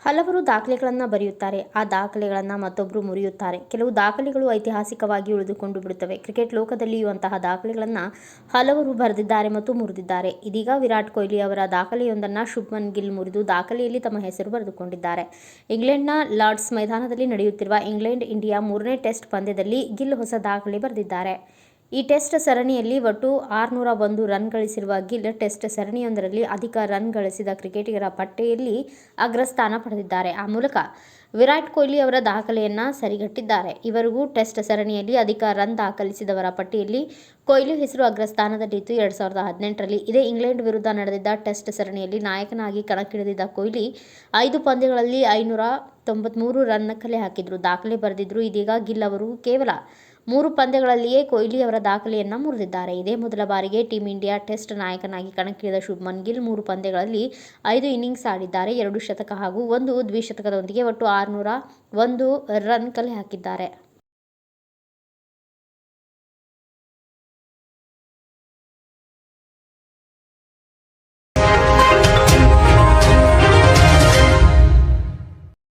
ಹಲವರು ದಾಖಲೆಗಳನ್ನು ಬರೆಯುತ್ತಾರೆ. ಆ ದಾಖಲೆಗಳನ್ನು ಮತ್ತೊಬ್ಬರು ಮುರಿಯುತ್ತಾರೆ. ಕೆಲವು ದಾಖಲೆಗಳು ಐತಿಹಾಸಿಕವಾಗಿ ಉಳಿದುಕೊಂಡು ಬಿಡುತ್ತವೆ. ಕ್ರಿಕೆಟ್ ಲೋಕದಲ್ಲಿಯೂ ಅಂತಹ ದಾಖಲೆಗಳನ್ನು ಹಲವರು ಬರೆದಿದ್ದಾರೆ ಮತ್ತು ಮುರಿದಿದ್ದಾರೆ. ಇದೀಗ ವಿರಾಟ್ ಕೊಹ್ಲಿ ಅವರ ದಾಖಲೆಯೊಂದನ್ನು ಶುಭ್ಮನ್ ಗಿಲ್ ಮುರಿದು ದಾಖಲೆಯಲ್ಲಿ ತಮ್ಮ ಹೆಸರು ಬರೆದುಕೊಂಡಿದ್ದಾರೆ. ಇಂಗ್ಲೆಂಡ್ನ ಲಾರ್ಡ್ಸ್ ಮೈದಾನದಲ್ಲಿ ನಡೆಯುತ್ತಿರುವ ಇಂಗ್ಲೆಂಡ್-ಇಂಡಿಯಾ 3ನೇ ಟೆಸ್ಟ್ ಪಂದ್ಯದಲ್ಲಿ ಗಿಲ್ ಹೊಸ ದಾಖಲೆ ಬರೆದಿದ್ದಾರೆ. ಈ ಟೆಸ್ಟ್ ಸರಣಿಯಲ್ಲಿ ಒಟ್ಟು 601 ರನ್ ಗಳಿಸಿರುವ ಗಿಲ್ ಟೆಸ್ಟ್ ಸರಣಿಯೊಂದರಲ್ಲಿ ಅಧಿಕ ರನ್ ಗಳಿಸಿದ ಕ್ರಿಕೆಟಿಗರ ಪಟ್ಟಿಯಲ್ಲಿ ಅಗ್ರಸ್ಥಾನ ಪಡೆದಿದ್ದಾರೆ. ಆ ಮೂಲಕ ವಿರಾಟ್ ಕೊಹ್ಲಿ ಅವರ ದಾಖಲೆಯನ್ನು ಸರಿಗಟ್ಟಿದ್ದಾರೆ. ಈವರೆಗೂ ಟೆಸ್ಟ್ ಸರಣಿಯಲ್ಲಿ ಅಧಿಕ ರನ್ ದಾಖಲಿಸಿದವರ ಪಟ್ಟಿಯಲ್ಲಿ ಕೊಹ್ಲಿ ಹೆಸರು ಅಗ್ರಸ್ಥಾನದಲ್ಲಿತ್ತು. 2018ರಲ್ಲಿ ಇದೇ ಇಂಗ್ಲೆಂಡ್ ವಿರುದ್ಧ ನಡೆದಿದ್ದ ಟೆಸ್ಟ್ ಸರಣಿಯಲ್ಲಿ ನಾಯಕನಾಗಿ ಕಣಕ್ಕಿಳಿದಿದ್ದ ಕೊಹ್ಲಿ 5 ಪಂದ್ಯಗಳಲ್ಲಿ 593 ರನ್ ಕಲೆ ಹಾಕಿದ್ರು, ದಾಖಲೆ ಬರೆದಿದ್ರು. ಇದೀಗ ಗಿಲ್ ಅವರು ಕೇವಲ 3 ಪಂದ್ಯಗಳಲ್ಲಿಯೇ ಕೊಹ್ಲಿ ಅವರ ದಾಖಲೆಯನ್ನು ಮುರಿದಿದ್ದಾರೆ. ಇದೇ ಮೊದಲ ಬಾರಿಗೆ ಟೀಮ್ ಇಂಡಿಯಾ ಟೆಸ್ಟ್ ನಾಯಕನಾಗಿ ಕಣಕ್ಕಿಳಿದ ಶುಭ್ಮನ್ ಗಿಲ್ 3 ಪಂದ್ಯಗಳಲ್ಲಿ 5 ಇನ್ನಿಂಗ್ಸ್ ಆಡಿದ್ದಾರೆ. 2 ಶತಕ ಹಾಗೂ 1 ದ್ವಿಶತಕದೊಂದಿಗೆ ಒಟ್ಟು 601 ರನ್ ಕಲೆ ಹಾಕಿದ್ದಾರೆ.